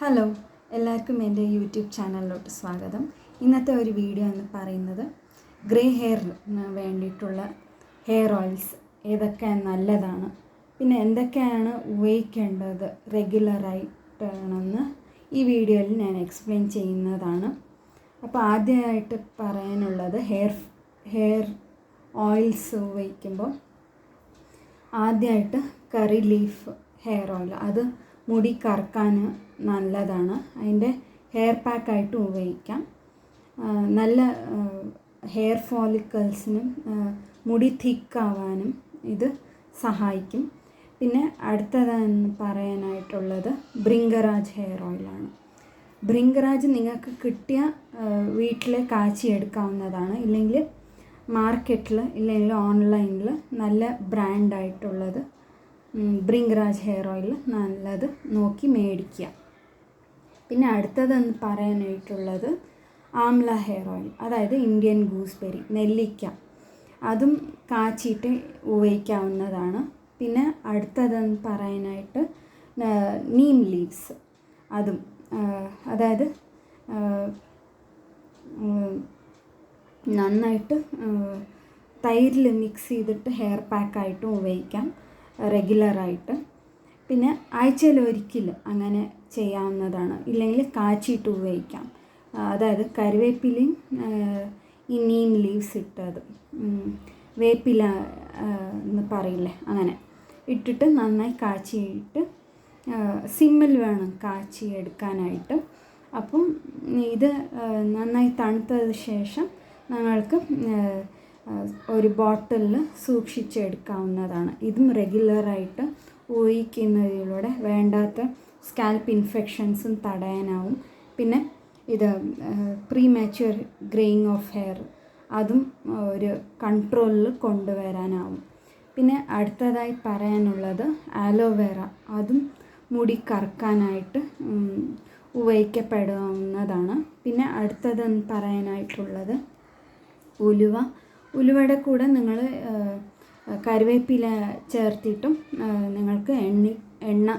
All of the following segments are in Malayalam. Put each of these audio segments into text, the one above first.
ഹലോ, എല്ലാവർക്കും എൻ്റെ യൂട്യൂബ് ചാനലിലോട്ട് സ്വാഗതം. ഇന്നത്തെ ഒരു വീഡിയോ എന്ന് പറയുന്നത് ഗ്രേ ഹെയറിന് വേണ്ടിയിട്ടുള്ള ഹെയർ ഓയിൽസ് ഏതൊക്കെ നല്ലതാണ്, പിന്നെ എന്തൊക്കെയാണ് ഉപയോഗിക്കേണ്ടത് റെഗുലറായിട്ടാണെന്ന് ഈ വീഡിയോയിൽ ഞാൻ എക്സ്പ്ലെയിൻ ചെയ്യുന്നതാണ്. അപ്പോൾ ആദ്യമായിട്ട് പറയാനുള്ളത് ഹെയർ ഓയിൽസ് ഉപയോഗിക്കുമ്പോൾ ആദ്യമായിട്ട് കറി ലീഫ് ഹെയർ ഓയിൽ, അത് മുടി കറക്കാൻ നല്ലതാണ്. അതിൻ്റെ ഹെയർ പാക്കായിട്ട് ഉപയോഗിക്കാം. നല്ല ഹെയർ ഫോളിക്കിൾസിനും മുടി തിക്കാവാനും ഇത് സഹായിക്കും. പിന്നെ അടുത്തതെന്ന് പറയാനായിട്ടുള്ളത് ഭൃംഗരാജ് ഹെയർ ഓയിലാണ്. ഭൃംഗരാജ് നിങ്ങൾക്ക് കിട്ടിയ വീട്ടിൽ കാച്ചിയെടുക്കാവുന്നതാണ്. ഇല്ലെങ്കിൽ മാർക്കറ്റിൽ ഇല്ലെങ്കിൽ ഓൺലൈനിൽ നല്ല ബ്രാൻഡായിട്ടുള്ളത് ഭൃംഗരാജ് ഹെയർ ഓയിൽ നല്ലത് നോക്കി മേടിക്കുക. പിന്നെ അടുത്തതെന്ന് പറയാനായിട്ടുള്ളത് ആംല ഹെയർ ഓയിൽ, അതായത് ഇന്ത്യൻ ഗൂസ്ബെറി, നെല്ലിക്ക, അതും കാച്ചിയിട്ട് ഉപയോഗിക്കാവുന്നതാണ്. പിന്നെ അടുത്തതെന്ന് പറയാനായിട്ട് നീം ലീവ്സ്, അതും അതായത് നന്നായിട്ട് തൈരിൽ മിക്സ് ചെയ്തിട്ട് ഹെയർ പാക്കായിട്ടും ഉപയോഗിക്കാം റെഗുലറായിട്ട്. പിന്നെ ആഴ്ചയിൽ ഒരിക്കൽ അങ്ങനെ ചെയ്യാവുന്നതാണ്. ഇല്ലെങ്കിൽ കാച്ചിയിട്ട് ഉപയോഗിക്കാം. അതായത് കറിവേപ്പിലയും ഈ നീം ലീവ്സ് ഇട്ടത്, വേപ്പില എന്ന് പറയില്ലേ, അങ്ങനെ ഇട്ടിട്ട് നന്നായി കാച്ചിയിട്ട് സിമ്മിൽ വേണം കാച്ചി എടുക്കാനായിട്ട്. അപ്പം ഇത് നന്നായി തണുത്തതിന് ശേഷം ഞങ്ങൾക്ക് ഒരു ബോട്ടിലിൽ സൂക്ഷിച്ചെടുക്കാവുന്നതാണ്. ഇതും റെഗുലറായിട്ട് ഉപയോഗിക്കുന്നതിലൂടെ വേണ്ടാത്ത സ്കാൽപ്പ് ഇൻഫെക്ഷൻസും തടയാനാവും. പിന്നെ ഇത് പ്രീമാച്വർ ഗ്രേയിങ് ഓഫ് ഹെയർ, അതും ഒരു കൺട്രോളിൽ കൊണ്ടുവരാനാവും. പിന്നെ അടുത്തതായി പറയാനുള്ളത് ആലോവേറ, അതും മുടി കറക്കാനായിട്ട് ഉപയോഗിക്കപ്പെടാവുന്നതാണ്. പിന്നെ അടുത്തതെന്ന് പറയാനായിട്ടുള്ളത് ഉലുവയുടെ കൂടെ നിങ്ങൾ കറിവേപ്പില ചേർത്തിട്ടും നിങ്ങൾക്ക് എണ്ണ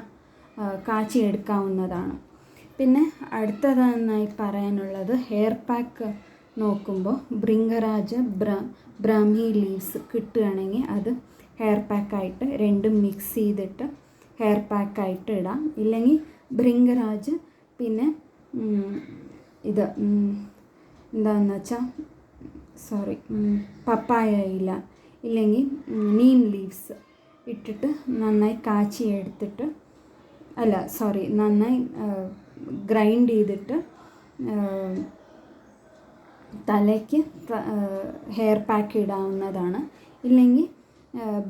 കാച്ചിയെടുക്കാവുന്നതാണ്. പിന്നെ അടുത്തതായി പറയാനുള്ളത് ഹെയർ പാക്ക് നോക്കുമ്പോൾ ഭൃംഗരാജ് ബ്രാഹ്മി ലീവ്സ് കിട്ടുകയാണെങ്കിൽ അത് ഹെയർ പാക്കായിട്ട് രണ്ടും മിക്സ് ചെയ്തിട്ട് ഹെയർ പാക്കായിട്ട് ഇടാം. ഇല്ലെങ്കിൽ ഭൃംഗരാജ് പിന്നെ ഇത് എന്താണെന്ന് വെച്ചാൽ പപ്പായ ഇല ഇല്ലെങ്കിൽ നീം ലീവ്സ് ഇട്ടിട്ട് നന്നായി കാച്ചിയെടുത്തിട്ട് നന്നായി ഗ്രൈൻഡ് ചെയ്തിട്ട് തലയ്ക്ക് ഹെയർ പാക്ക് ഇടാവുന്നതാണ്. ഇല്ലെങ്കിൽ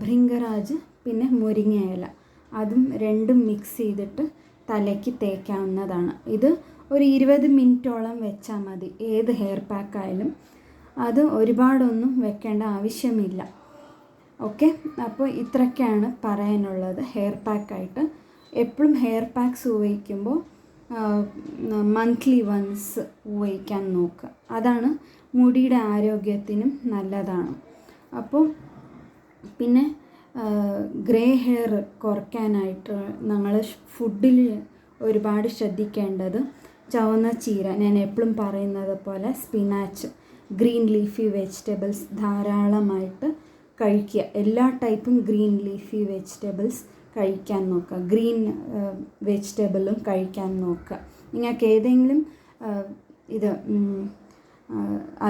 ഭൃംഗരാജ് പിന്നെ മുരിങ്ങ ഇല, അതും രണ്ടും മിക്സ് ചെയ്തിട്ട് തലയ്ക്ക് തേക്കാവുന്നതാണ്. ഇത് ഒരു 20 മിനിറ്റോളം വെച്ചാൽ മതി. ഏത് ഹെയർ പാക്കായാലും അത് ഒരുപാടൊന്നും വെക്കേണ്ട ആവശ്യമില്ല. ഓക്കെ, അപ്പോൾ ഇത്രയൊക്കെയാണ് പറയാനുള്ളത് ഹെയർ പാക്കായിട്ട്. എപ്പോഴും ഹെയർ പാക്സ് ഉപയോഗിക്കുമ്പോൾ മന്ത്ലി വൺസ് ഉപയോഗിക്കാൻ നോക്കുക. അതാണ് മുടിയുടെ ആരോഗ്യത്തിനും നല്ലതാണ്. അപ്പോൾ പിന്നെ ഗ്രേ ഹെയർ കുറയ്ക്കാനായിട്ട് നമ്മൾ ഫുഡിൽ ഒരുപാട് ശ്രദ്ധിക്കേണ്ടത് ചുവന്ന ചീര, ഞാൻ എപ്പോഴും പറയുന്നത് പോലെ സ്പിനാച്ച്, ഗ്രീൻ ലീഫി വെജിറ്റബിൾസ് ധാരാളമായിട്ട് കഴിക്കുക. എല്ലാ ടൈപ്പും ഗ്രീൻ ലീഫി വെജിറ്റബിൾസ് കഴിക്കാൻ നോക്കുക. ഗ്രീൻ വെജിറ്റബിളും കഴിക്കാൻ നോക്കുക. നിങ്ങൾക്ക് ഏതെങ്കിലും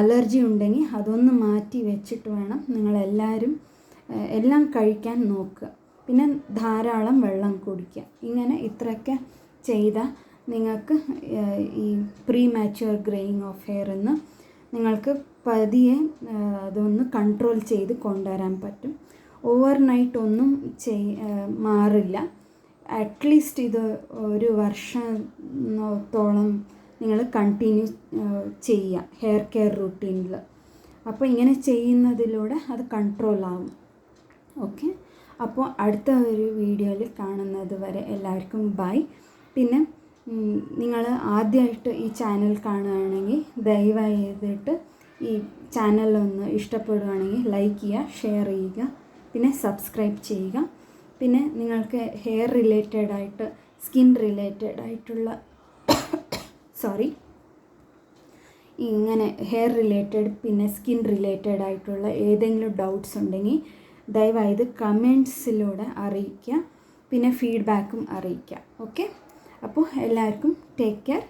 അലർജി ഉണ്ടെങ്കിൽ അതൊന്ന് മാറ്റി വെച്ചിട്ട് വേണം നിങ്ങളെല്ലാവരും എല്ലാം കഴിക്കാൻ നോക്കുക. പിന്നെ ധാരാളം വെള്ളം കുടിക്കുക. ഇങ്ങനെ ഇത്രയൊക്കെ ചെയ്താൽ നിങ്ങൾക്ക് ഈ പ്രീമാച്വർ ഗ്രേയിങ് ഓഫ് ഹെയർ എന്ന് നിങ്ങൾക്ക് പതിയെ അതൊന്ന് കൺട്രോൾ ചെയ്ത് കൊണ്ടുവരാൻ പറ്റും. ഓവർനൈറ്റ് ഒന്നും മാറില്ല. അറ്റ്ലീസ്റ്റ് ഇത് ഒരു വർഷത്തോളം നിങ്ങൾ കണ്ടിന്യൂ ചെയ്യുക ഹെയർ കെയർ റൂട്ടീനിൽ. അപ്പോൾ ഇങ്ങനെ ചെയ്യുന്നതിലൂടെ അത് കൺട്രോൾ ആവും. ഓക്കെ, അപ്പോൾ അടുത്ത ഒരു വീഡിയോയിൽ കാണുന്നത് വരെ എല്ലാവർക്കും ബൈ. പിന്നെ നിങ്ങൾ ആദ്യമായിട്ട് ഈ ചാനൽ കാണുകയാണെങ്കിൽ ദയവായി ചെയ്തിട്ട് ഈ ചാനലൊന്ന് ഇഷ്ടപ്പെടുകയാണെങ്കിൽ ലൈക്ക് ചെയ്യുക, ഷെയർ ചെയ്യുക, പിന്നെ സബ്സ്ക്രൈബ് ചെയ്യുക. പിന്നെ നിങ്ങൾക്ക് ഹെയർ റിലേറ്റഡ് ആയിട്ട് സ്കിൻ റിലേറ്റഡ് ആയിട്ടുള്ള ഇങ്ങനെ ഹെയർ റിലേറ്റഡ് പിന്നെ സ്കിൻ റിലേറ്റഡ് ആയിട്ടുള്ള ഏതെങ്കിലും ഡൗട്ട്സ് ഉണ്ടെങ്കിൽ ദയവായത് കമൻസിലൂടെ അറിയിക്കുക, പിന്നെ ഫീഡ്ബാക്കും അറിയിക്കുക. ഓക്കെ, അപ്പോൾ എല്ലാവർക്കും ടേക്ക് കെയർ,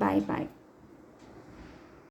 ബൈ ബൈ.